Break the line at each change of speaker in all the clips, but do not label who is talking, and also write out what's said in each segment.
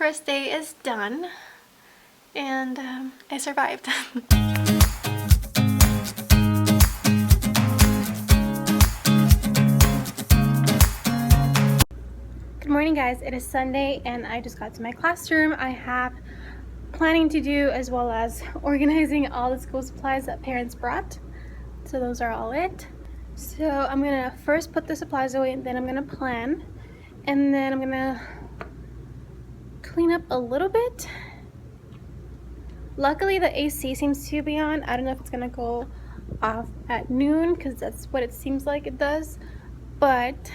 first day is done, and I survived. Good morning, guys. It is Sunday and I just got to my classroom. I have planning to do, as well as organizing all the school supplies that parents brought. So those are all it. So I'm gonna first put the supplies away, and then I'm gonna plan, and then I'm gonna clean up a little bit. Luckily the AC seems to be on. I don't know if it's gonna go off at noon because that's what it seems like it does, but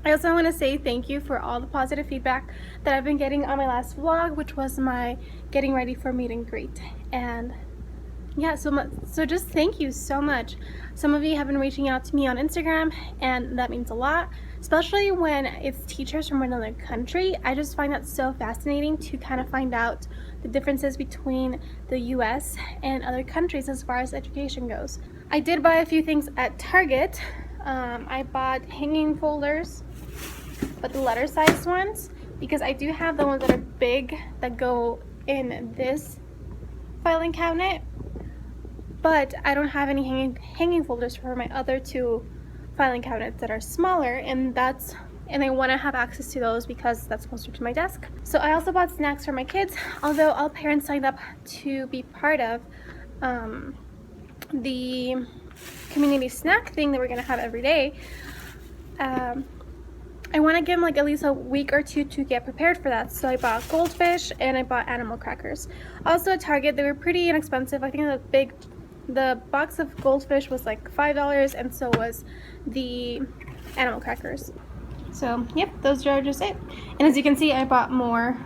I also want to say thank you for all the positive feedback that I've been getting on my last vlog, which was my getting ready for meet and greet. And yeah, so just thank you so much. Some of you have been reaching out to me on Instagram, and that means a lot, especially when it's teachers from another country. I just find that so fascinating to kind of find out the differences between the US and other countries as far as education goes. I did buy a few things at Target. I bought hanging folders, but the letter size ones, because I do have the ones that are big that go in this filing cabinet, but I don't have any hanging folders for my other two filing cabinets that are smaller, and I want to have access to those because that's closer to my desk. So I also bought snacks for my kids, although all parents signed up to be part of the community snack thing that we're gonna have every day. I want to give them like at least a week or two to get prepared for that. So I bought goldfish and I bought animal crackers. Also at Target, they were pretty inexpensive. I think the box of goldfish was like $5, and so was the animal crackers. So yep, those are just it. And as you can see, I bought more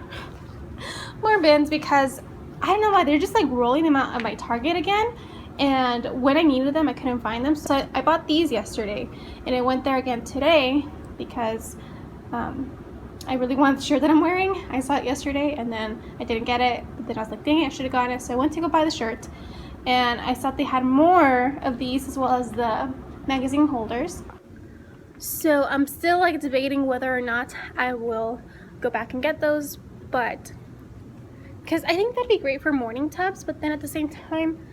bins because I don't know why they're just like rolling them out of my Target again. And when I needed them, I couldn't find them. So I bought these yesterday, and I went there again today because I really want the shirt that I'm wearing. I saw it yesterday and then I didn't get it. But then I was like, dang it, I should have gotten it. So I went to go buy the shirt, and I thought they had more of these as well as the magazine holders. So I'm still like debating whether or not I will go back and get those, but because I think that'd be great for morning tubs, but then at the same time,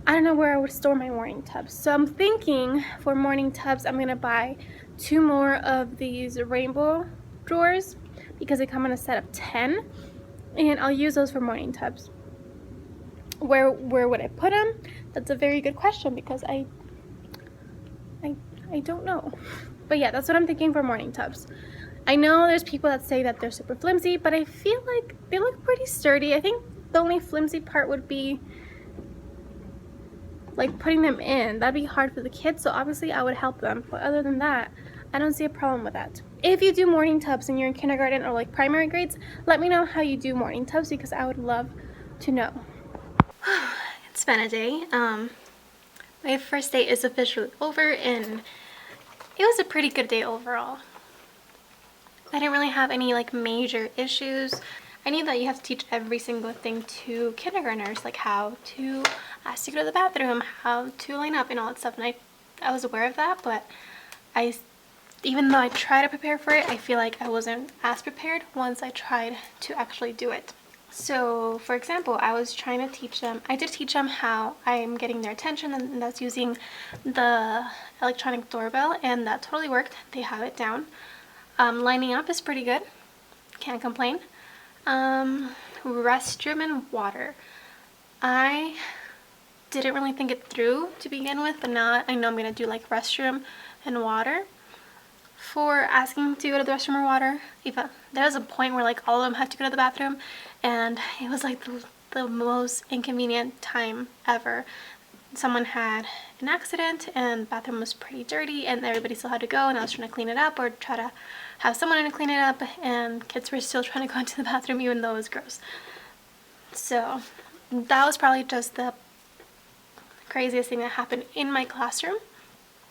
I don't know where I would store my morning tubs. So I'm thinking for morning tubs, I'm gonna buy 2 more of these rainbow drawers because they come in a set of 10, and I'll use those for morning tubs. Where would I put them? That's a very good question because I don't know. But yeah, that's what I'm thinking for morning tubs. I know there's people that say that they're super flimsy, but I feel like they look pretty sturdy. I think the only flimsy part would be like putting them in. That'd be hard for the kids, so obviously I would help them, but other than that, I don't see a problem with that. If you do morning tubs and you're in kindergarten or like primary grades, let me know how you do morning tubs because I would love to know. It's been a day. My first day is officially over, and it was a pretty good day overall. I didn't really have any like major issues. I knew that you have to teach every single thing to kindergartners, like how to ask to go to the bathroom, how to line up and all that stuff, and I was aware of that, but even though I tried to prepare for it, I feel like I wasn't as prepared once I tried to actually do it. So for example, I was trying to teach them, I did teach them how I'm getting their attention, and that's using the electronic doorbell, and that totally worked. They have it down. Lining up is pretty good, can't complain. Restroom and water. I didn't really think it through to begin with, but now I know I'm gonna do like restroom and water. For asking to go to the restroom or water, there was a point where like all of them had to go to the bathroom, and it was like the most inconvenient time ever. Someone had an accident and the bathroom was pretty dirty, and everybody still had to go, and I was trying to clean it up or try to have someone in to clean it up, and kids were still trying to go into the bathroom even though it was gross. So that was probably just the craziest thing that happened in my classroom.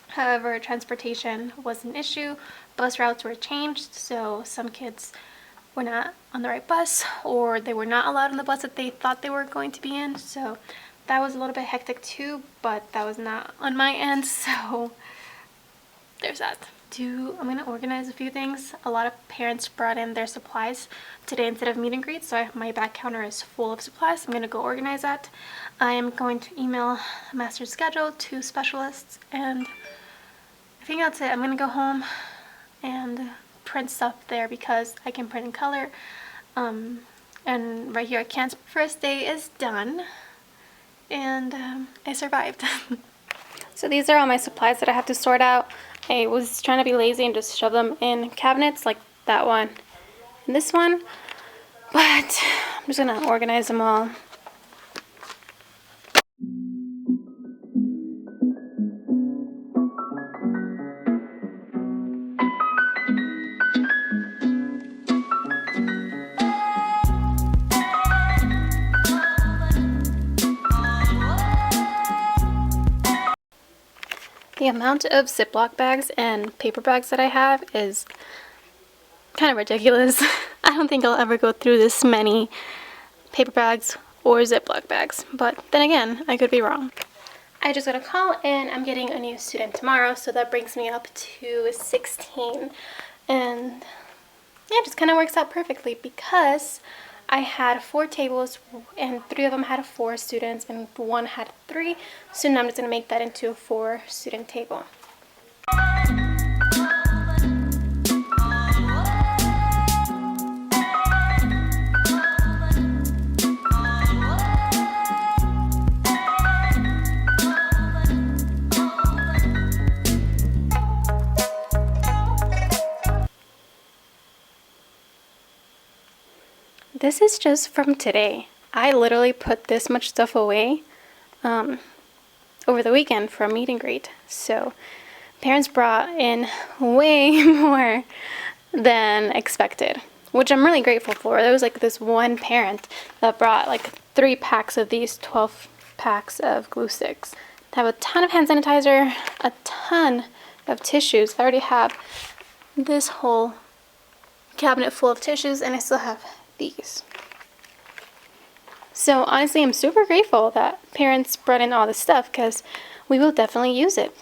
However, transportation was an issue. Bus routes were changed, so some kids were not on the right bus, or they were not allowed on the bus that they thought they were going to be in. So that was a little bit hectic too, but that was not on my end, so there's that. I'm gonna organize a few things. A lot of parents brought in their supplies today instead of meet and greet, so my back counter is full of supplies. I'm gonna go organize that. I am going to email master's schedule to specialists, and I think that's it. I'm gonna go home and print stuff there because I can print in color. And right here I can't. First day is done, and I survived. So these are all my supplies that I have to sort out. I was trying to be lazy and just shove them in cabinets like that one and this one, but I'm just gonna organize them all. The amount of Ziploc bags and paper bags that I have is kind of ridiculous. I don't think I'll ever go through this many paper bags or Ziploc bags, but then again, I could be wrong. I just got a call and I'm getting a new student tomorrow, so that brings me up to 16, and yeah, it just kind of works out perfectly because I had 4 tables and 3 of them had 4 students and 1 had 3, so now I'm just going to make that into a 4 student table. This is just from today. I literally put this much stuff away over the weekend for a meet and greet. So parents brought in way more than expected, which I'm really grateful for. There was like this one parent that brought like 3 packs of these 12 packs of glue sticks. I have a ton of hand sanitizer, a ton of tissues. I already have this whole cabinet full of tissues, and I still have these. So honestly, I'm super grateful that parents brought in all this stuff because we will definitely use it.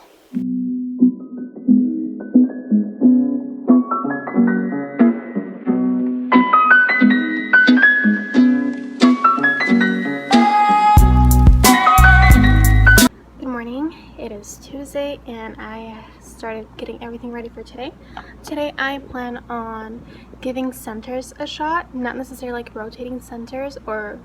Good morning. It is Tuesday and I started getting everything ready for today. Today I plan on giving centers a shot, not necessarily like rotating centers or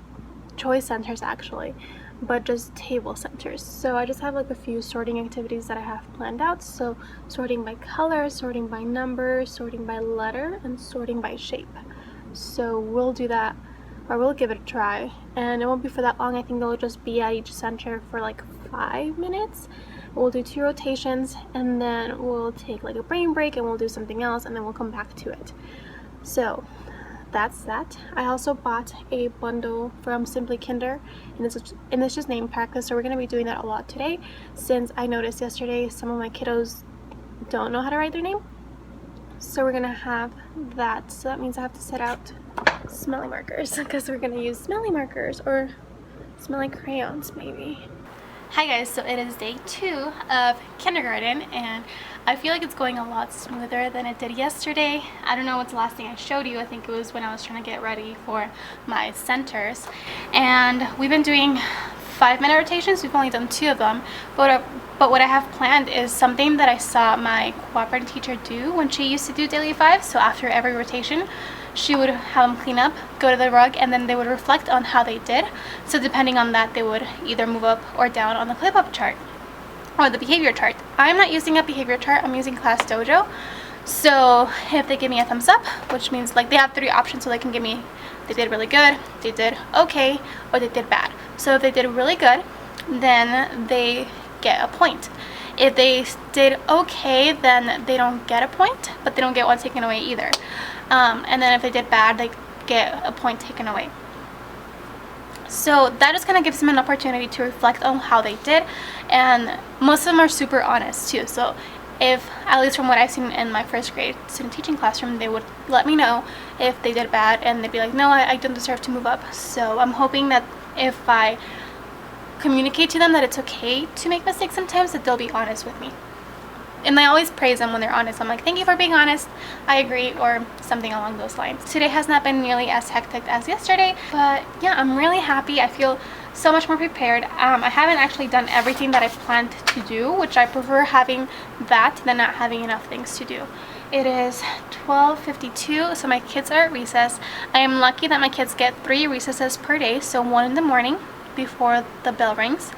choice centers actually, but just table centers. So I just have like a few sorting activities that I have planned out. So sorting by color, sorting by number, sorting by letter, and sorting by shape. So we'll do that, or we'll give it a try, and it won't be for that long. I think they'll just be at each center for like 5 minutes. We'll do 2 rotations and then we'll take like a brain break and we'll do something else and then we'll come back to it. So that's that. I also bought a bundle from Simply Kinder, and it's just name practice, so we're going to be doing that a lot today since I noticed yesterday some of my kiddos don't know how to write their name. So we're going to have that. So that means I have to set out smelly markers because we're going to use smelly markers or smelly crayons maybe. Hi guys, so it is day 2 of kindergarten and I feel like it's going a lot smoother than it did yesterday. I don't know what's the last thing I showed you. I think it was when I was trying to get ready for my centers. And we've been doing 5-minute rotations. We've only done 2 of them. But what I have planned is something that I saw my cooperating teacher do when she used to do daily 5. So after every rotation, she would have them clean up, go to the rug, and then they would reflect on how they did. So depending on that, they would either move up or down on the clip-up chart or the behavior chart. I'm not using a behavior chart, I'm using Class Dojo. So if they give me a thumbs up, which means like they have 3 options, so they can give me they did really good, they did okay, or they did bad. So if they did really good, then they get a point. If they did okay, then they don't get a point, but they don't get one taken away either. And then if they did bad, they get a point taken away. So that just kind of gives them an opportunity to reflect on how they did, and most of them are super honest too. So if, at least from what I've seen in my 1st grade student teaching classroom, they would let me know if they did bad, and they'd be like, no, I don't deserve to move up. So I'm hoping that if I communicate to them that it's okay to make mistakes sometimes, that they'll be honest with me. and I always praise them when they're honest. I'm like, thank you for being honest, I agree, or something along those lines. Today has not been nearly as hectic as yesterday, but yeah, I'm really happy. I feel so much more prepared. I haven't actually done everything that I planned to do, which I prefer having that than not having enough things to do. It is 12:52, so my kids are at recess. I am lucky that my kids get 3 recesses per day, so 1 in the morning before the bell rings.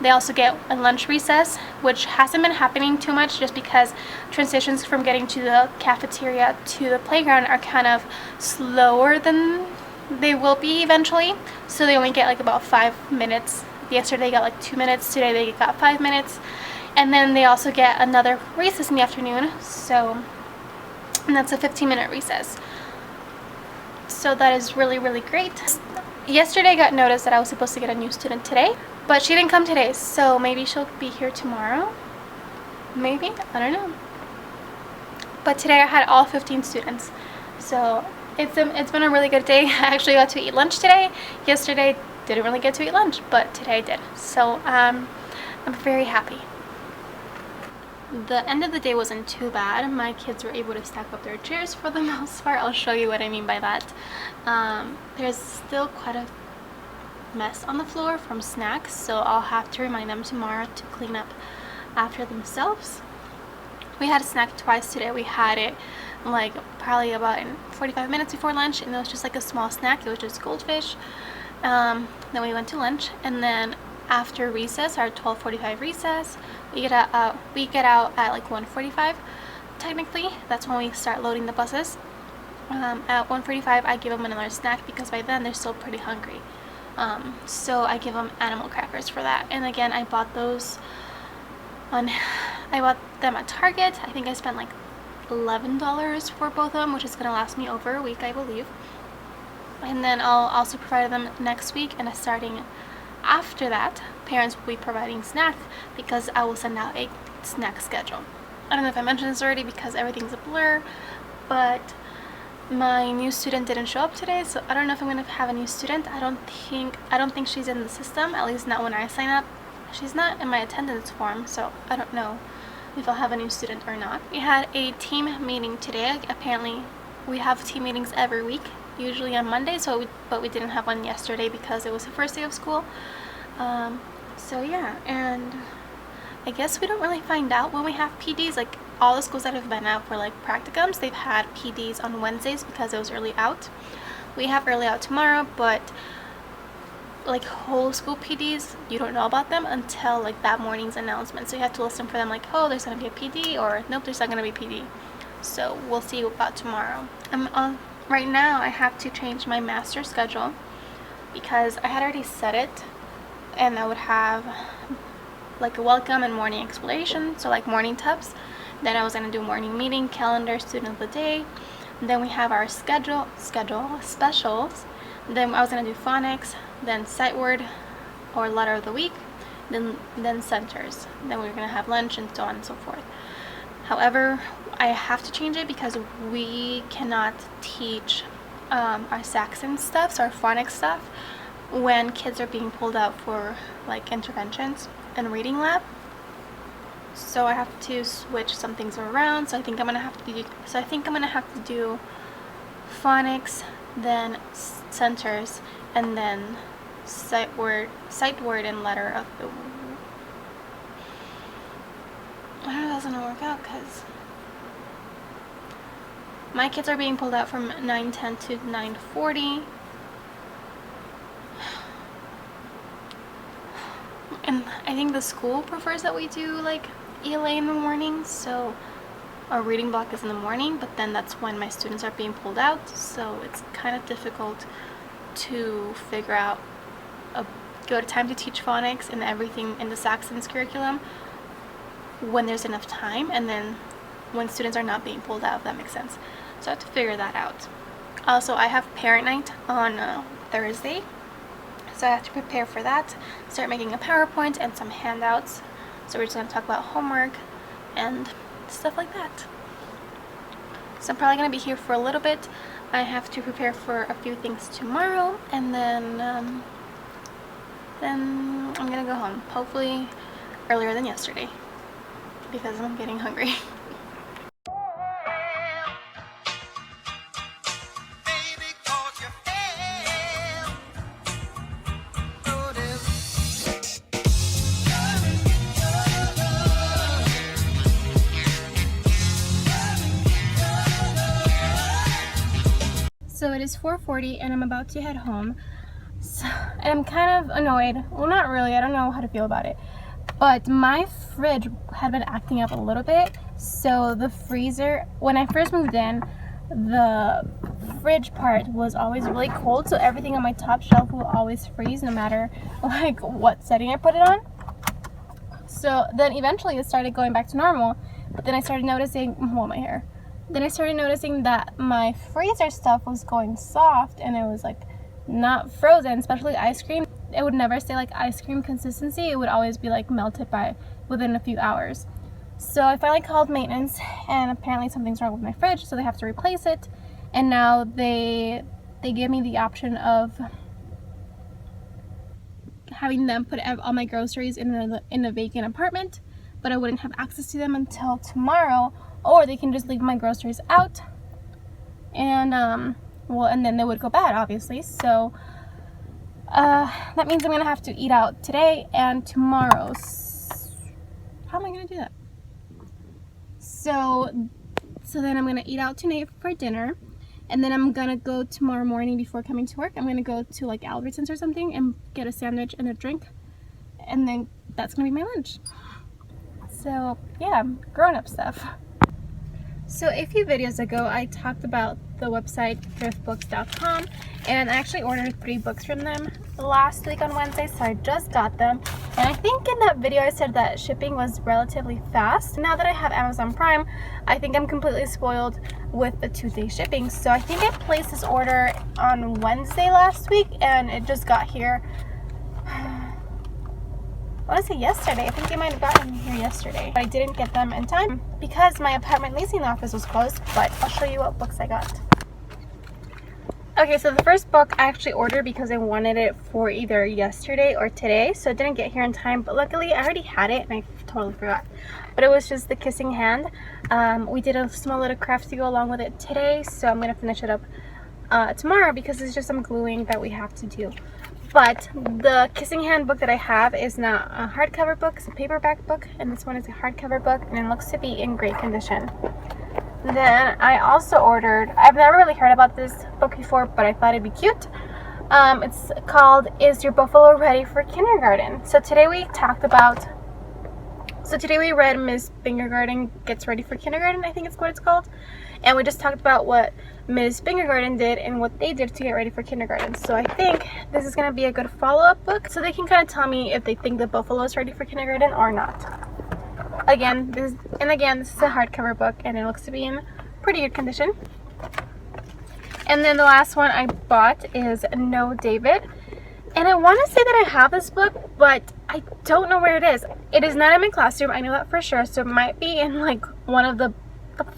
They also get a lunch recess, which hasn't been happening too much just because transitions from getting to the cafeteria to the playground are kind of slower than they will be eventually. So they only get like about 5 minutes. Yesterday they got like 2 minutes, today they got 5 minutes. And then they also get another recess in the afternoon, and that's a 15-minute recess. So that is really, really great. Yesterday I got notice that I was supposed to get a new student today, but she didn't come today, so maybe she'll be here tomorrow. Maybe, I don't know. But today I had all 15 students, so it's been a really good day. I actually got to eat lunch today. Yesterday didn't really get to eat lunch, but today I did. So I'm very happy. The end of the day wasn't too bad. My kids were able to stack up their chairs for the most part. I'll show you what I mean by that. There's still quite a mess on the floor from snacks, so I'll have to remind them tomorrow to clean up after themselves. We had a snack twice today. We had it like probably about 45 minutes before lunch, and it was just like a small snack. It was just goldfish. Then we went to lunch, and then after recess, our 12:45 recess, we get out at like 1:45 technically. That's when we start loading the buses. At 1:45 I give them another snack because by then they're still pretty hungry. So I give them animal crackers for that. And again, I bought them at Target. I think I spent like $11 for both of them, which is gonna last me over a week, I believe. And then I'll also provide them next week, and starting after that, parents will be providing snacks because I will send out a snack schedule. I don't know if I mentioned this already because everything's a blur, but my new student didn't show up today, so I don't know if I'm gonna have a new student. I don't think she's in the system, at least not when I sign up. She's not in my attendance form, so I don't know if I'll have a new student or not. We had a team meeting today. Apparently we have team meetings every week, usually on Monday, but we didn't have one yesterday because it was the first day of school. So yeah, and I guess we don't really find out when we have PDs. Like all the schools that have been out for like practicums, they've had PDs on Wednesdays because it was early out. We have early out tomorrow, but like whole school PDs, you don't know about them until like that morning's announcement. So you have to listen for them, like, oh, there's gonna be a PD, or nope, there's not gonna be PD. So we'll see about tomorrow. Right now I have to change my master schedule because I had already set it, and I would have like a welcome and morning exploration, so like morning tubs. Then I was gonna do morning meeting, calendar, student of the day. Then we have our schedule specials. Then I was gonna do phonics, then sight word or letter of the week, then centers. Then we were gonna have lunch and so on and so forth. However, I have to change it because we cannot teach our Saxon stuff, so our phonics stuff, when kids are being pulled out for like interventions and reading lab. So I have to switch some things around. So I think I'm gonna have to do phonics, then centers, and then sight word and letter of the. I don't know if that's gonna work out because my kids are being pulled out from 9:10 to 9:40. And I think the school prefers that we do like ELA in the morning, so our reading block is in the morning, but then that's when my students are being pulled out, so it's kind of difficult to figure out a good time to teach phonics and everything in the Saxon's curriculum when there's enough time, and then when students are not being pulled out, if that makes sense. So I have to figure that out. Also, I have parent night on Thursday, so I have to prepare for that, start making a PowerPoint and some handouts. So we're just going to talk about homework and stuff like that. So I'm probably going to be here for a little bit. I have to prepare for a few things tomorrow, and then I'm going to go home, hopefully earlier than yesterday. because I'm getting hungry. So it is 4:40 and I'm about to head home. So, and I'm kind of annoyed. Well, not really. I don't know how to feel about it. But my fridge had been acting up a little bit. So the freezer, when I first moved in, the fridge part was always really cold. So everything on my top shelf will always freeze no matter like what setting I put it on. So then eventually it started going back to normal. But then I started noticing, well, my hair. Then I started noticing that my freezer stuff was going soft and it was like not frozen, especially ice cream. It would never stay like ice cream consistency. It would always be like melted by within a few hours. So I finally called maintenance and apparently something's wrong with my fridge, so they have to replace it. And now they give me the option of having them put all my groceries in a vacant apartment, but I wouldn't have access to them until tomorrow. Or they can just leave my groceries out and well, and then they would go bad, obviously. So that means I'm gonna have to eat out today and tomorrow. How am I gonna do that? So then I'm gonna eat out tonight for dinner, and then I'm gonna go tomorrow morning before coming to work. I'm gonna go to like Albertsons or something and get a sandwich and a drink, and then that's gonna be my lunch. So yeah, grown-up stuff. So a few videos ago, I talked about the website thriftbooks.com, and I actually ordered 3 books from them last week on Wednesday, so I just got them. And I think in that video I said that shipping was relatively fast. Now that I have Amazon Prime, I think I'm completely spoiled with the 2-day shipping. So I think I placed this order on Wednesday last week, and it just got here, I want to say yesterday. I think they might have gotten here yesterday, but I didn't get them in time because my apartment leasing office was closed. But I'll show you what books I got. Okay, so the first book I actually ordered because I wanted it for either yesterday or today, so it didn't get here in time, but luckily I already had it and I totally forgot. But it was just The Kissing Hand. We did a small little craft to go along with it today, so I'm going to finish it up tomorrow because it's just some gluing that we have to do. But the Kissing Hand book that I have is not a hardcover book, it's a paperback book, and this one is a hardcover book, and it looks to be in great condition. Then I also ordered, I've never really heard about this book before, but I thought it'd be cute. It's called Is Your Buffalo Ready for Kindergarten? So today we read Miss Bingergarten Gets Ready for Kindergarten, I think it's what it's called. And we just talked about what Miss Bingergarten did and what they did to get ready for kindergarten. So I think this is going to be a good follow-up book, so they can kind of tell me if they think the buffalo is ready for kindergarten or not. Again, this is a hardcover book, and it looks to be in pretty good condition. And then the last one I bought is No David. And I want to say that I have this book, but I don't know where it is. It is not in my classroom, I know that for sure, so it might be in like one of the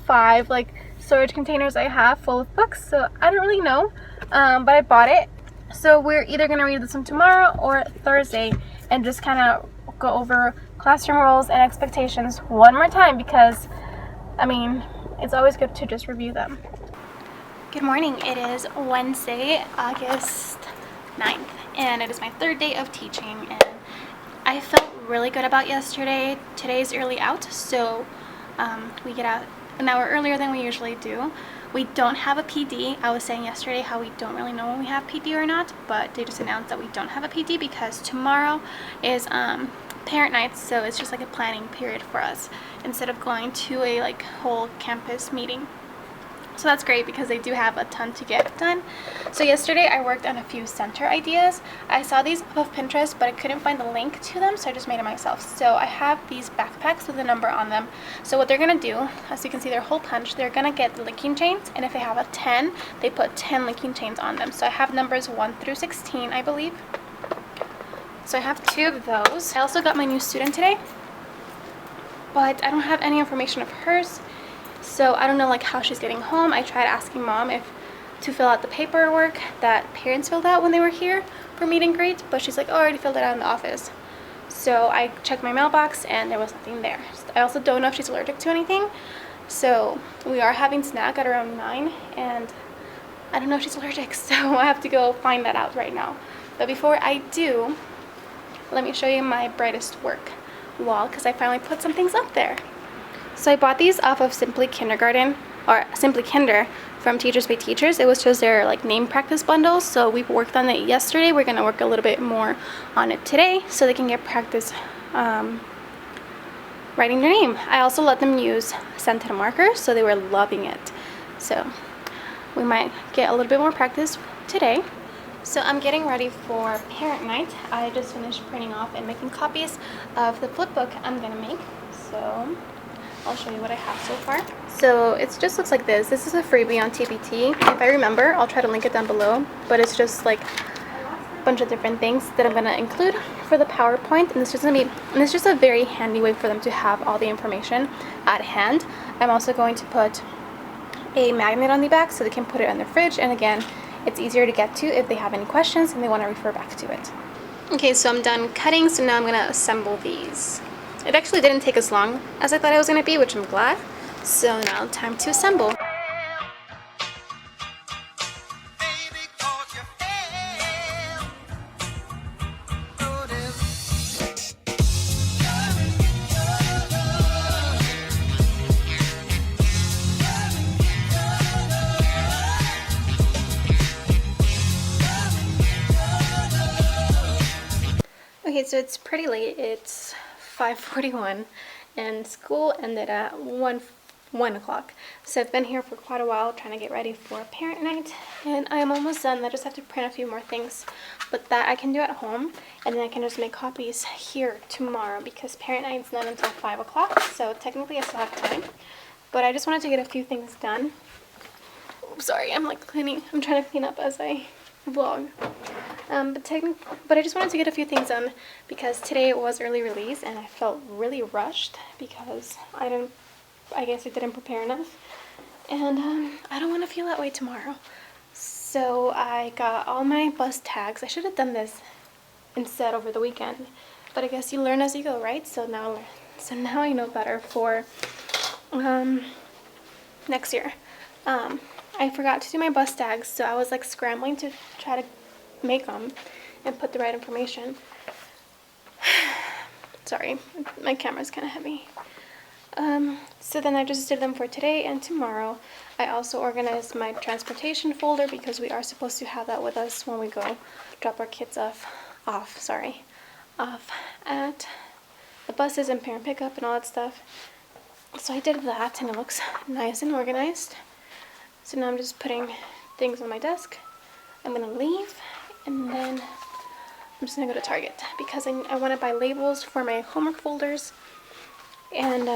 5 like storage containers I have full of books, so I don't really know, but I bought it. So we're either going to read this one tomorrow or Thursday and just kind of go over classroom rules and expectations one more time because, I mean, it's always good to just review them. Good morning. It is Wednesday, August 9th, and it is my 3rd day of teaching, and I felt really good about yesterday. Today's early out, so we get out an hour earlier than we usually do. We don't have a PD. I was saying yesterday how we don't really know when we have PD or not, but they just announced that we don't have a PD because tomorrow is parent night, so it's just like a planning period for us instead of going to a like whole campus meeting. So that's great because they do have a ton to get done. So yesterday I worked on a few center ideas. I saw these off of Pinterest, but I couldn't find the link to them, so I just made it myself. So I have these backpacks with a number on them. So what they're gonna do, as you can see, their whole punch, they're gonna get linking chains, and if they have a 10, they put 10 linking chains on them. So I have numbers 1 through 16, I believe. So I have 2 of those. I also got my new student today, but I don't have any information of hers. So I don't know like how she's getting home. I tried asking mom to fill out the paperwork that parents filled out when they were here for meet and greet, but she's like, oh, I already filled it out in the office. So I checked my mailbox and there was nothing there. I also don't know if she's allergic to anything. So we are having snack at around 9 and I don't know if she's allergic, so I have to go find that out right now. But before I do, let me show you my brightest work wall because I finally put some things up there. So I bought these off of Simply Kindergarten, or Simply Kinder, from Teachers Pay Teachers. It was just their like name practice bundles. So we worked on it yesterday. We're gonna work a little bit more on it today so they can get practice writing their name. I also let them use scented markers, so they were loving it. So we might get a little bit more practice today. So I'm getting ready for parent night. I just finished printing off and making copies of the flip book I'm gonna make. So I'll show you what I have so far. So it just looks like this. This is a freebie on TPT. If I remember, I'll try to link it down below. But it's just like a bunch of different things that I'm gonna include for the PowerPoint, and it's just a very handy way for them to have all the information at hand. I'm also going to put a magnet on the back so they can put it on their fridge, and again, it's easier to get to if they have any questions and they want to refer back to it. Okay, so I'm done cutting, so now I'm gonna assemble these. It actually didn't take as long as I thought it was gonna be, which I'm glad. So now time to assemble. Okay, so it's pretty late. It's 5:41 and school ended at 1 o'clock. So I've been here for quite a while trying to get ready for parent night, and I am almost done. I just have to print a few more things, but that I can do at home, and then I can just make copies here tomorrow because parent night's not until 5 o'clock, so technically I still have time. But I just wanted to get a few things done. Oh, sorry, I'm like cleaning. I'm trying to clean up as I vlog. But I just wanted to get a few things done because today it was early release and I felt really rushed because I guess I didn't prepare enough, and I don't want to feel that way tomorrow. So I got all my bus tags. I should have done this instead over the weekend, but I guess you learn as you go, right? So now I know better for next year. I forgot to do my bus tags, so I was like scrambling to try to make them and put the right information. Sorry, my camera's kind of heavy. So then I just did them for today and tomorrow. I also organized my transportation folder because we are supposed to have that with us when we go drop our kids off at the buses and parent pickup and all that stuff. So I did that and it looks nice and organized. So now I'm just putting things on my desk. I'm gonna leave and then I'm just gonna go to Target because I want to buy labels for my homework folders, and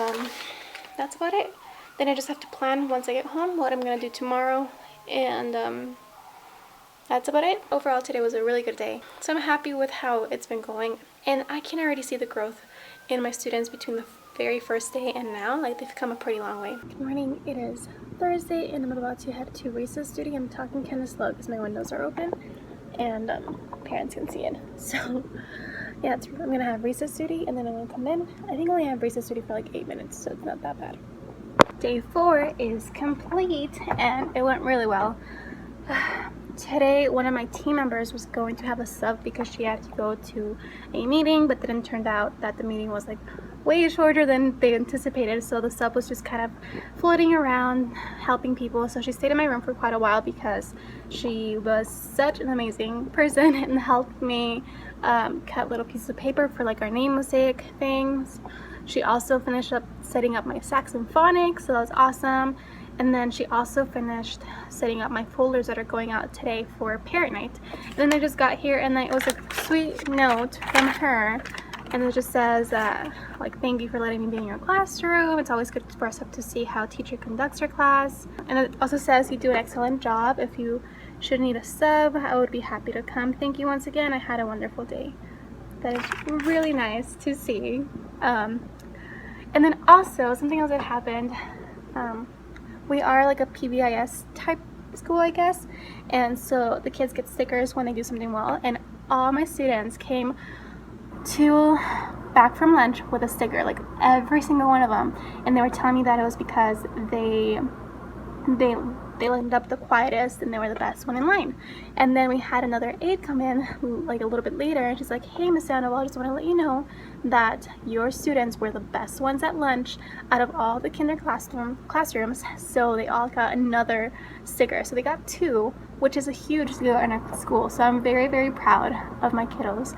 that's about it. Then I just have to plan once I get home what I'm gonna do tomorrow, and that's about it. Overall, today was a really good day, so I'm happy with how it's been going, and I can already see the growth in my students between the very first day and now. Like, they've come a pretty long way. Good morning. It is Thursday and I'm about to head to recess duty. I'm talking kind of slow because my windows are open and parents can see it. So yeah, I'm gonna have recess duty and then I'm gonna come in. I think I only have recess duty for like 8 minutes, so it's not that bad. Day 4 is complete and it went really well. Today, one of my team members was going to have a sub because she had to go to a meeting, but then it turned out that the meeting was like way shorter than they anticipated, so the sub was just kind of floating around helping people. So she stayed in my room for quite a while because she was such an amazing person and helped me cut little pieces of paper for like our name mosaic things. She also finished up setting up my Saxon phonics, so that was awesome. And then she also finished setting up my folders that are going out today for parent night. And then I just got here and it was a sweet note from her, and it just says like, thank you for letting me be in your classroom. It's always good for us to see how teacher conducts her class. And it also says you do an excellent job. If you should need a sub, I would be happy to come. Thank you once again. I had a wonderful day. That is really nice to see. And then also something else that happened. We are like a PBIS type school, I guess, and so the kids get stickers when they do something well, and all my students came two back from lunch with a sticker, like every single one of them, and they were telling me that it was because they lined up the quietest and they were the best one in line. And then we had another aide come in like a little bit later, and she's like, hey, Miss Sandoval, I just want to let you know that your students were the best ones at lunch out of all the kinder classrooms, so they all got another sticker. So they got two, which is a huge deal in our school. So I'm very, very proud of my kiddos.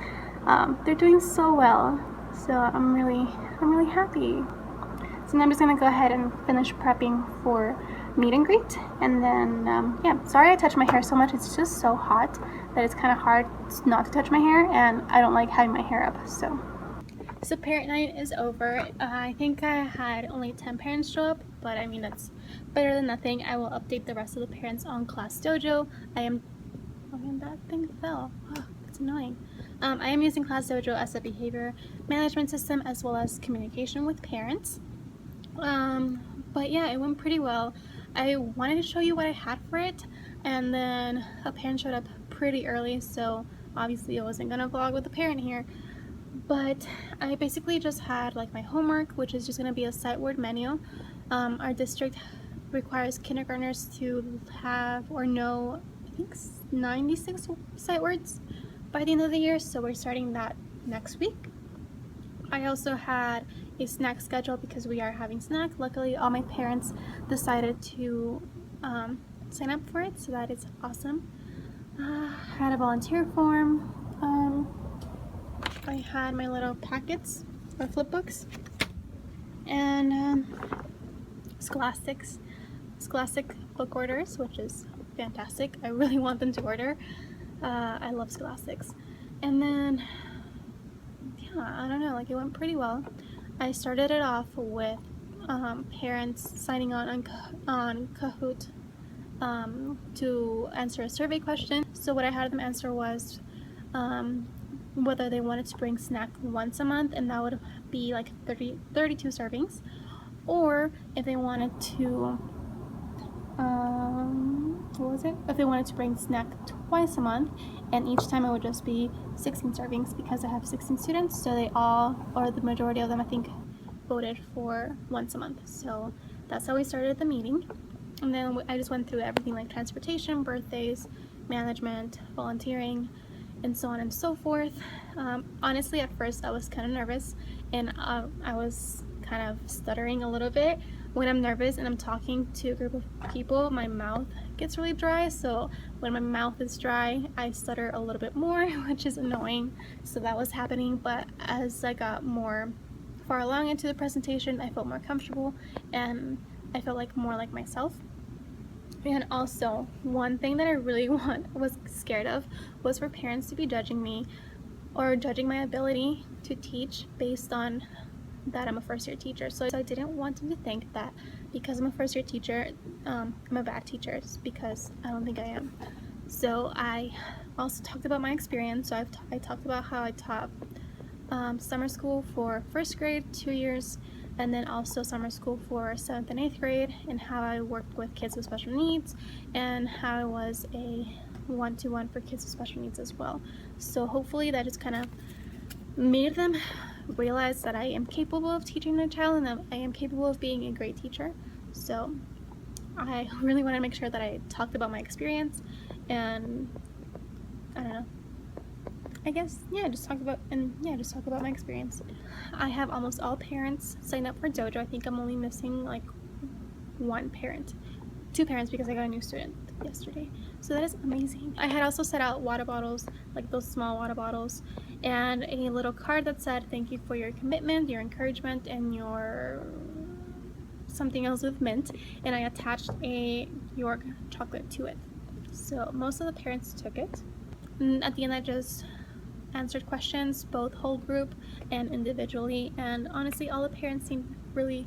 They're doing so well, so I'm really happy. So now I'm just gonna go ahead and finish prepping for meet and greet, and then yeah, sorry I touch my hair so much. It's just so hot that it's kind of hard not to touch my hair, and I don't like having my hair up. So parent night is over. I think I had only 10 parents show up, but I mean, that's better than nothing. I will update the rest of the parents on Class Dojo. Oh man, that thing fell. Oh, it's annoying. I am using Class Dojo as a behavior management system as well as communication with parents. But yeah, it went pretty well. I wanted to show you what I had for it, and then a parent showed up pretty early, so obviously I wasn't gonna vlog with a parent here. But I basically just had like my homework, which is just gonna be a sight word menu. Our district requires kindergartners to have or know, I think, 96 sight words by the end of the year, so we're starting that next week. I also had a snack schedule because we are having snack. Luckily, all my parents decided to sign up for it, so that is awesome. I had a volunteer form. I had my little packets or flip books, and Scholastic book orders, which is fantastic. I really want them to order. I love Scholastics. And then I don't know, like it went pretty well. I started it off with parents signing on Kahoot to answer a survey question. So what I had them answer was whether they wanted to bring snack once a month, and that would be like 32 servings, or if they wanted to if they wanted to bring snack twice a month, and each time it would just be 16 servings because I have 16 students, so they all, or the majority of them, I think, voted for once a month. So that's how we started the meeting. And then I just went through everything like transportation, birthdays, management, volunteering, and so on and so forth. Honestly, at first I was kind of nervous, and I was kind of stuttering a little bit. When I'm nervous and I'm talking to a group of people, my mouth gets really dry, so when my mouth is dry, I stutter a little bit more, which is annoying. So that was happening, but as I got more far along into the presentation, I felt more comfortable and I felt like more like myself. And also, one thing that I really was scared of was for parents to be judging me or judging my ability to teach based on that I'm a first-year teacher. So I didn't want them to think that because I'm a first-year teacher, I'm a bad teacher. It's because I don't think I am. So I also talked about my experience. So I talked about how I taught summer school for first grade 2 years, and then also summer school for 7th and 8th grade, and how I worked with kids with special needs, and how I was a one-to-one for kids with special needs as well. So hopefully that just kind of made them realize that I am capable of teaching their child and that I am capable of being a great teacher. So I really want to make sure that I talked about my experience, and I don't know, I guess, yeah, just talk about my experience. I have almost all parents signed up for Dojo. I think I'm only missing like two parents because I got a new student yesterday. So that is amazing. I had also set out water bottles, like those small water bottles, and a little card that said thank you for your commitment, your encouragement, and your something else with mint, and I attached a York chocolate to it. So most of the parents took it. And at the end I just answered questions, both whole group and individually, and honestly all the parents seemed really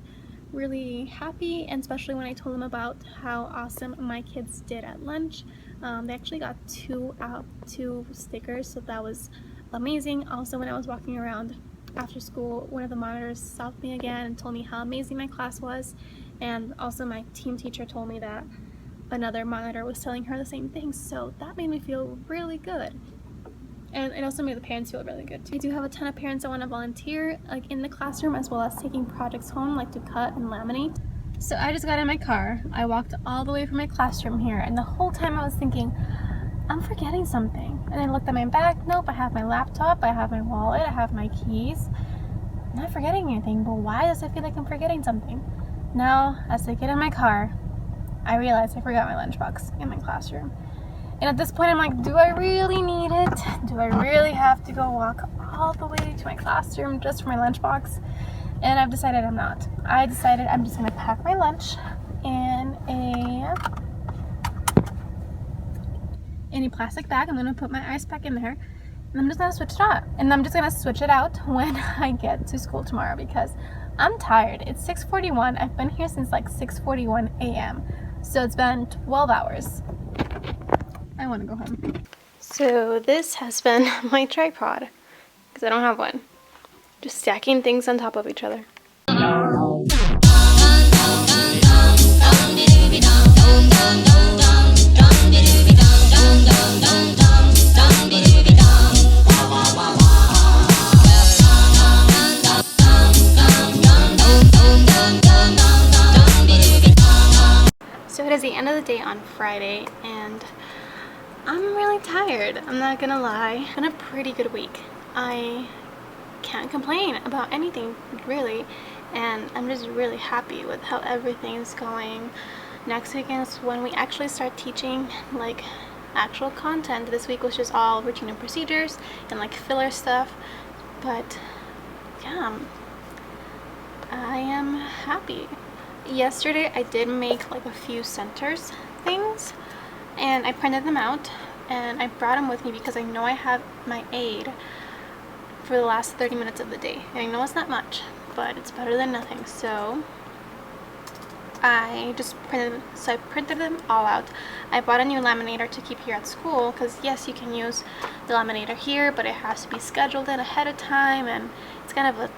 happy, and especially when I told them about how awesome my kids did at lunch. They actually got two stickers, so that was amazing. Also, when I was walking around after school, one of the monitors stopped me again and told me how amazing my class was, and also my team teacher told me that another monitor was telling her the same thing, so that made me feel really good. And it also made the parents feel really good too. I do have a ton of parents that want to volunteer like in the classroom, as well as taking projects home, like to cut and laminate. So I just got in my car, I walked all the way from my classroom here, and the whole time I was thinking, I'm forgetting something. And I looked at my bag, nope, I have my laptop, I have my wallet, I have my keys. I'm not forgetting anything, but why does I feel like I'm forgetting something? Now, as I get in my car, I realize I forgot my lunchbox in my classroom. And at this point, I'm like, do I really need it? Do I really have to go walk all the way to my classroom just for my lunchbox? And I've decided I'm not. I decided I'm just gonna pack my lunch in a plastic bag. I'm gonna put my ice pack in there, and I'm just gonna switch it out. And I'm just gonna switch it out when I get to school tomorrow because I'm tired. It's 6:41. I've been here since like 6:41 a.m. So it's been 12 hours. I want to go home. So this has been my tripod because I don't have one. Just stacking things on top of each other. So it is the end of the day on Friday, and I'm really tired. I'm not gonna lie. It's been a pretty good week. I can't complain about anything really, and I'm just really happy with how everything's going. Next weekend is when we actually start teaching like actual content. This week was just all routine and procedures and like filler stuff, but yeah, I am happy. Yesterday I did make like a few centers things, and I printed them out and I brought them with me because I know I have my aid for the last 30 minutes of the day, and I know it's not much, but it's better than nothing. So I printed them all out. I bought a new laminator to keep here at school because yes, you can use the laminator here, but it has to be scheduled in ahead of time, and it's kind of a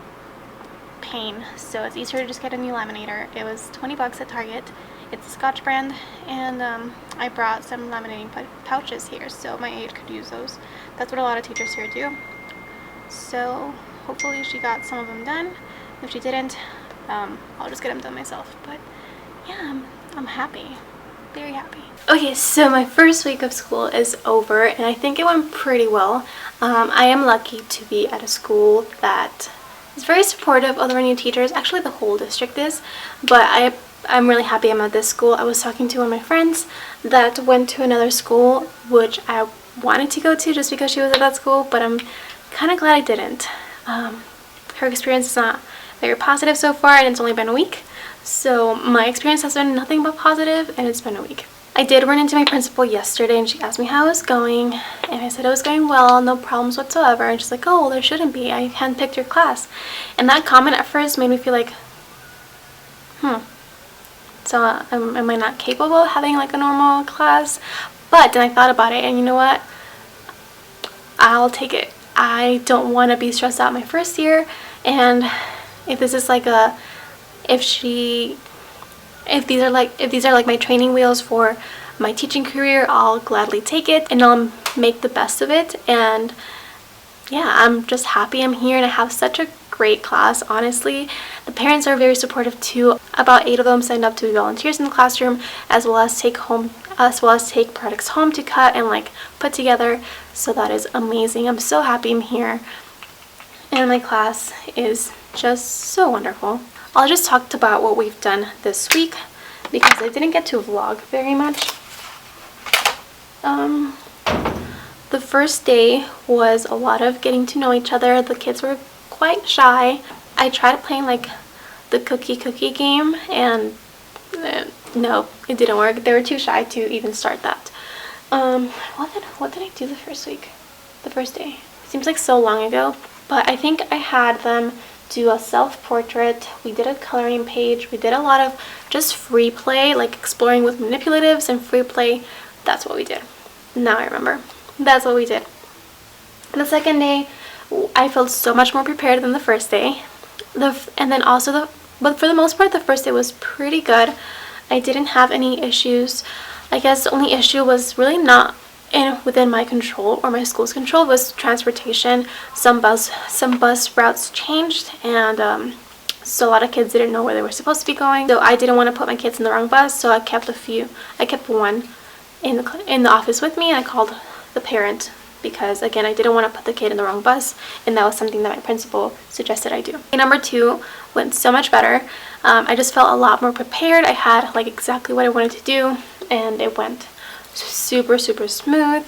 pain. So it's easier to just get a new laminator. It was 20 bucks at Target. It's a Scotch brand, and I brought some laminating pouches here so my aide could use those. That's what a lot of teachers here do. So hopefully she got some of them done. If she didn't, I'll just get them done myself. But yeah, I'm happy, very happy. Okay, so my first week of school is over, and I think it went pretty well. I am lucky to be at a school that is very supportive of their new teachers. Actually, the whole district is, but I'm really happy I'm at this school. I was talking to one of my friends that went to another school, which I wanted to go to just because she was at that school, but I'm kind of glad I didn't. Her experience is not very positive so far, and it's only been a week. So my experience has been nothing but positive, and it's been a week. I did run into my principal yesterday, and she asked me how it was going, and I said it was going well, no problems whatsoever. And she's like, oh, well, there shouldn't be. I handpicked your class. And that comment at first made me feel like, so am I not capable of having like a normal class? But then I thought about it, and you know what? I'll take it. I don't want to be stressed out my first year, and if this is like if these are like my training wheels for my teaching career, I'll gladly take it and I'll make the best of it. And yeah, I'm just happy I'm here, and I have such a great class. Honestly, the parents are very supportive too. About 8 of them signed up to be volunteers in the classroom, as well as take products home to cut and like put together. So that is amazing. I'm so happy I'm here, and my class is just so wonderful. I'll just talk about what we've done this week because I didn't get to vlog very much. The first day was a lot of getting to know each other. The kids were quite shy. I tried playing like the cookie game, and no, it didn't work. They were too shy to even start that. What did I do the first week? The first day? It seems like so long ago, but I think I had them do a self-portrait. We did a coloring page. We did a lot of just free play, like exploring with manipulatives and free play. That's what we did. Now I remember. That's what we did. The second day, I felt so much more prepared than the first day. But for the most part, the first day was pretty good. I didn't have any issues. I guess the only issue was really not and within my control, or my school's control, was transportation. Some bus routes changed, and so a lot of kids didn't know where they were supposed to be going. So I didn't want to put my kids in the wrong bus, so I kept one in the office with me, and I called the parent because, again, I didn't want to put the kid in the wrong bus, and that was something that my principal suggested I do. Day number 2 went so much better. I just felt a lot more prepared. I had like exactly what I wanted to do, and it went super smooth.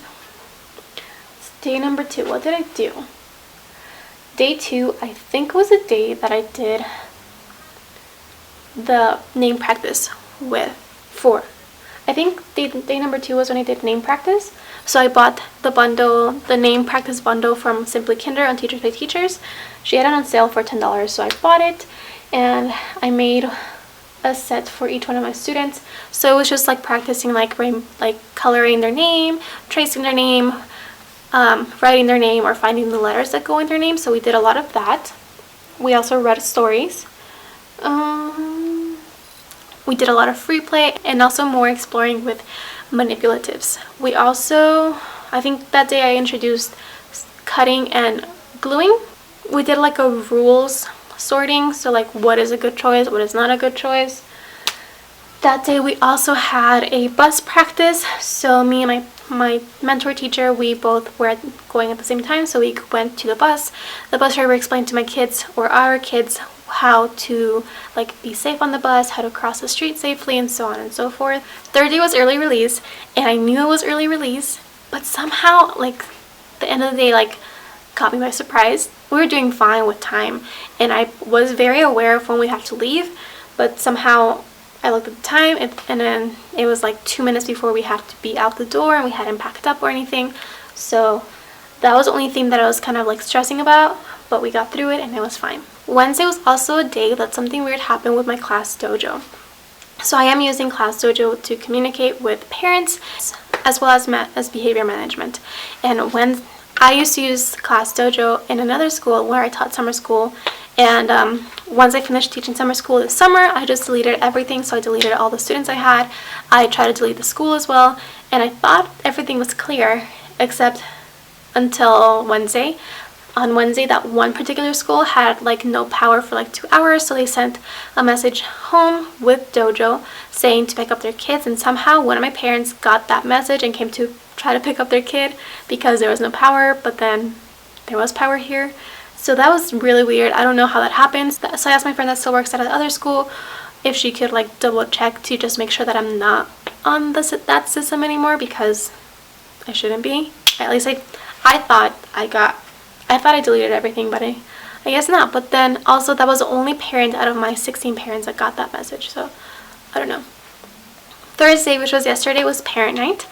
Day number 2, what did I do? Day 2, I think, was a day that I did the name practice for. I think day number 2 was when I did name practice. So I bought the name practice bundle from Simply Kinder on Teachers by Teachers. She had it on sale for $10, so I bought it, and I made a set for each one of my students. So it was just like practicing like coloring their name, tracing their name, writing their name, or finding the letters that go in their name. So we did a lot of that. We also read stories. We did a lot of free play, and also more exploring with manipulatives. We also, I think that day I introduced cutting and gluing. We did like a rules sorting, so like what is a good choice, what is not a good choice. That day we also had a bus practice, so me and my mentor teacher, we both were going at the same time, so we went to the bus. The bus driver explained to my kids, or our kids, how to like be safe on the bus, how to cross the street safely, and so on and so forth. Third day was early release, and I knew it was early release, but somehow like the end of the day like caught me by surprise. We were doing fine with time, and I was very aware of when we had to leave, but somehow I looked at the time, and then it was like 2 minutes before we had to be out the door, and we hadn't packed up or anything. So that was the only thing that I was kind of like stressing about, but we got through it and it was fine. Wednesday was also a day that something weird happened with my Class Dojo. So I am using Class Dojo to communicate with parents as well as behavior management. And when I used to use Class Dojo in another school where I taught summer school, and once I finished teaching summer school this summer, I just deleted everything. So I deleted all the students I had. I tried to delete the school as well, and I thought everything was clear except until Wednesday. On Wednesday, that one particular school had like no power for like 2 hours, so they sent a message home with Dojo saying to pick up their kids, and somehow one of my parents got that message and came to try to pick up their kid because there was no power, but then there was power here. So that was really weird. I don't know how that happens. So I asked my friend that still works at the other school if she could like double check to just make sure that I'm not on that system anymore, because I shouldn't be. At least I thought I deleted everything, but I guess not. But then also that was the only parent out of my 16 parents that got that message, so I don't know. Thursday, which was yesterday, was parent night.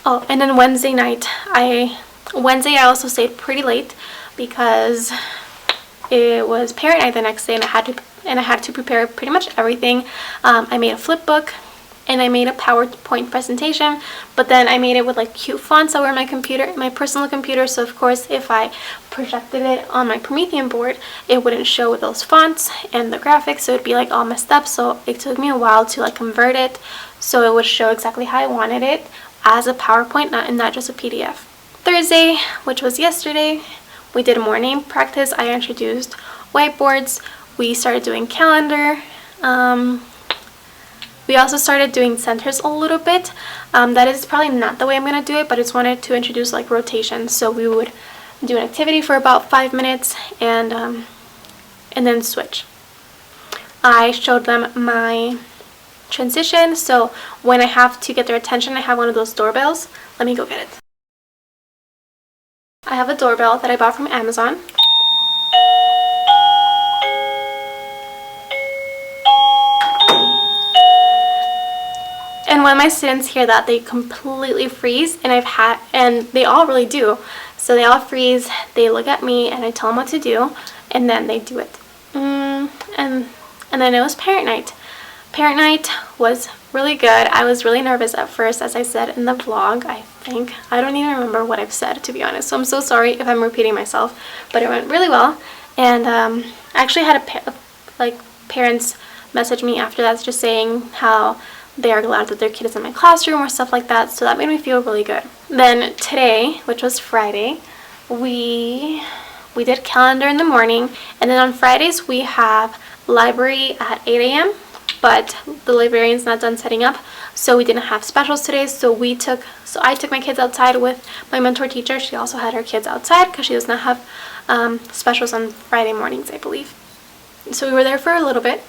Oh, and then Wednesday I also stayed pretty late because it was parent night the next day, and I had to prepare pretty much everything. I made a flip book, and I made a PowerPoint presentation, but then I made it with like cute fonts that were on my personal computer, so of course if I projected it on my Promethean board, it wouldn't show with those fonts and the graphics, so it'd be like all messed up. So it took me a while to like convert it so it would show exactly how I wanted it as a PowerPoint, not just a PDF. Thursday, which was yesterday, we did more name practice. I introduced whiteboards. We started doing calendar. We also started doing centers a little bit. That is probably not the way I'm going to do it, but I just wanted to introduce like rotation. So we would do an activity for about 5 minutes and then switch. I showed them my transition, so when I have to get their attention, I have one of those doorbells. Let me go get it. I have a doorbell that I bought from Amazon. And when my students hear that, they completely freeze, and they all really do. So they all freeze, they look at me, and I tell them what to do, and then they do it. And then it was parent night. Parent night was really good. I was really nervous at first, as I said in the vlog, I think. I don't even remember what I've said, to be honest, so I'm so sorry if I'm repeating myself, but it went really well. And I actually had parents message me after that just saying how they are glad that their kid is in my classroom or stuff like that, so that made me feel really good. Then today, which was Friday, we did calendar in the morning, and then on Fridays we have library at 8 a.m. but the librarian's not done setting up, so we didn't have specials today. So I took my kids outside with my mentor teacher. She also had her kids outside because she does not have specials on Friday mornings, I believe. So we were there for a little bit.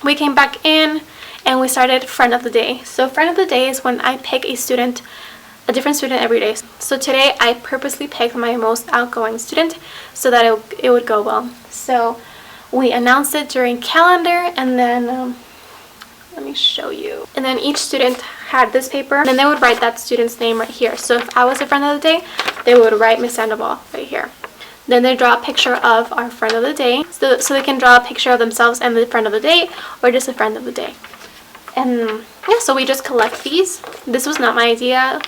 We came back in and we started friend of the day. So friend of the day is when I pick a different student every day. So today I purposely picked my most outgoing student so that it would go well. So we announced it during calendar, and then let me show you. And then each student had this paper, and then they would write that student's name right here. So if I was a friend of the day, they would write Miss Sandoval right here. Then they draw a picture of our friend of the day, so they can draw a picture of themselves and the friend of the day, or just a friend of the day. And yeah, so we just collect these. This was not my idea.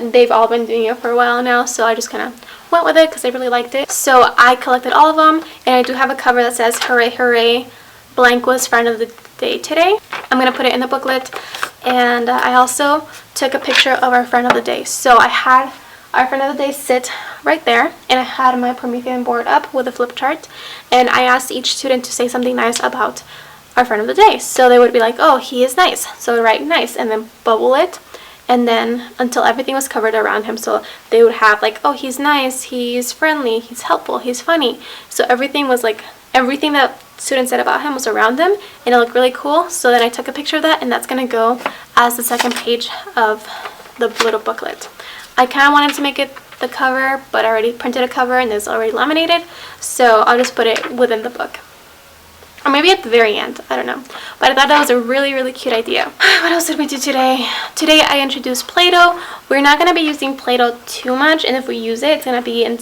They've all been doing it for a while now, so I just kind of went with it because I really liked it. So I collected all of them, and I do have a cover that says hooray hooray, blank was friend of the day today. I'm going to put it in the booklet. And I also took a picture of our friend of the day. So I had our friend of the day sit right there, and I had my Promethean board up with a flip chart, and I asked each student to say something nice about our friend of the day. So they would be like, oh, he is nice, so I write nice and then bubble it, and then until everything was covered around him. So they would have like, oh, he's nice, he's friendly, he's helpful, he's funny. So everything was like, everything that students said about him was around him, and it looked really cool. So then I took a picture of that, and that's going to go as the second page of the little booklet. I kind of wanted to make it the cover, but I already printed a cover and it's already laminated, so I'll just put it within the book. Or maybe at the very end, I don't know. But I thought that was a really, really cute idea. What else did we do today? Today I introduced Play-Doh. We're not going to be using Play-Doh too much, and if we use it, it's going to be in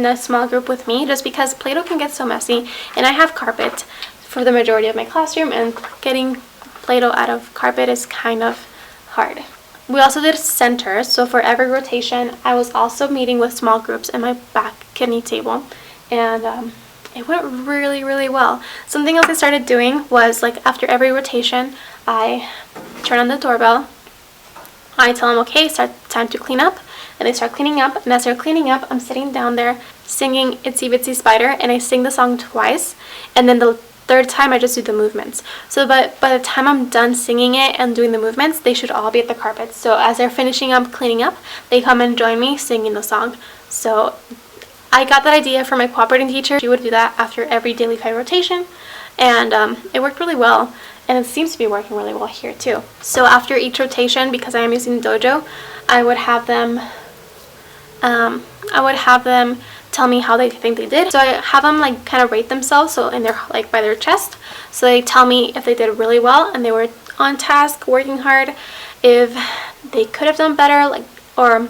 a small group with me, just because Play-Doh can get so messy, and I have carpet for the majority of my classroom, and getting Play-Doh out of carpet is kind of hard. We also did center, so for every rotation, I was also meeting with small groups in my back kidney table, and it went really, really well. Something else I started doing was, like, after every rotation, I turn on the doorbell, I tell them, okay, it's time to clean up, and they start cleaning up, and as they're cleaning up, I'm sitting down there singing Itsy Bitsy Spider, and I sing the song twice, and then the third time I just do the movements. So by the time I'm done singing it and doing the movements, they should all be at the carpet. So as they're finishing up cleaning up, they come and join me singing the song. So I got that idea from my cooperating teacher. She would do that after every daily 5 rotation, and it worked really well, and it seems to be working really well here too. So after each rotation, because I am using Dojo, I would have them tell me how they think they did. So I have them like kind of rate themselves, so in their, like, by their chest. So they tell me if they did really well and they were on task, working hard, if they could have done better, like, or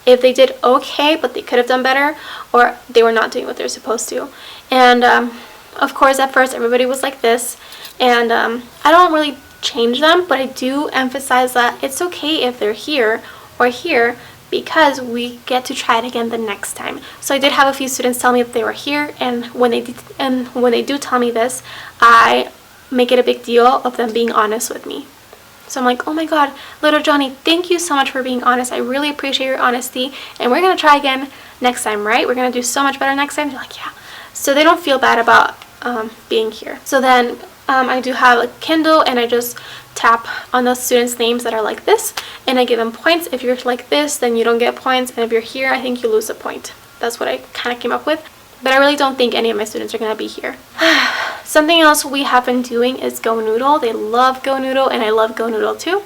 if they did okay but they could have done better, or they were not doing what they're supposed to. And of course at first everybody was like this, and I don't really change them, but I do emphasize that it's okay if they're here or here, because we get to try it again the next time. So I did have a few students tell me that they were here, and when they do tell me this, I make it a big deal of them being honest with me. So I'm like, oh my god, little Johnny, thank you so much for being honest. I really appreciate your honesty, and we're gonna try again next time, right? We're gonna do so much better next time. They're like, yeah. So they don't feel bad about being here. So then I do have a Kindle, and I just tap on those students' names that are like this, and I give them points. If you're like this, then you don't get points, and if you're here, I think you lose a point. That's what I kind of came up with, but I really don't think any of my students are going to be here. Something else we have been doing is Go Noodle. They love Go Noodle, and I love Go Noodle too.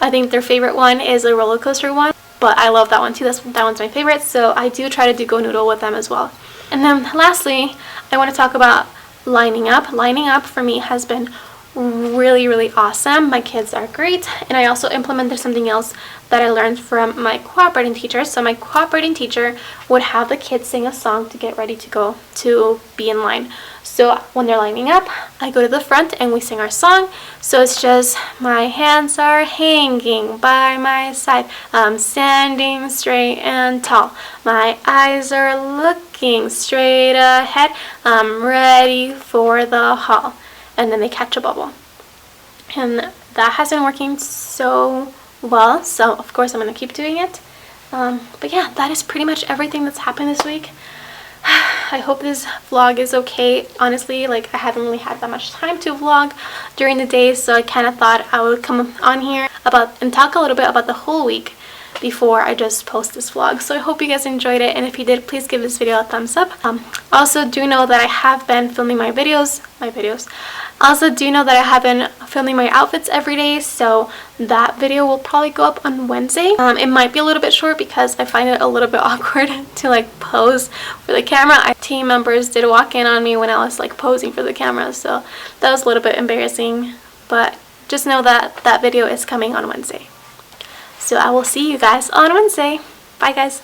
I think their favorite one is the roller coaster one, but I love that one too. That one's my favorite, so I do try to do Go Noodle with them as well. And then lastly, I want to talk about lining up. Lining up for me has been really, really awesome. My kids are great, and I also implemented something else that I learned from my cooperating teacher. So my cooperating teacher would have the kids sing a song to get ready to go to be in line. So when they're lining up, I go to the front and we sing our song. So it's just, my hands are hanging by my side, I'm standing straight and tall, my eyes are looking straight ahead, I'm ready for the hall. And then they catch a bubble. And that has been working so well, so of course I'm gonna keep doing it. But yeah, that is pretty much everything that's happened this week. I hope this vlog is okay. Honestly, like, I haven't really had that much time to vlog during the day, so I kind of thought I would come on here and talk a little bit about the whole week before I just post this vlog. So I hope you guys enjoyed it, and if you did, please give this video a thumbs up. Also do know that I have been filming my videos. Also do know that I have been filming my outfits every day, so that video will probably go up on Wednesday. It might be a little bit short because I find it a little bit awkward to like pose for the camera. Team members did walk in on me when I was like posing for the camera, so that was a little bit embarrassing, but just know that that video is coming on Wednesday. So I will see you guys on Wednesday. Bye guys.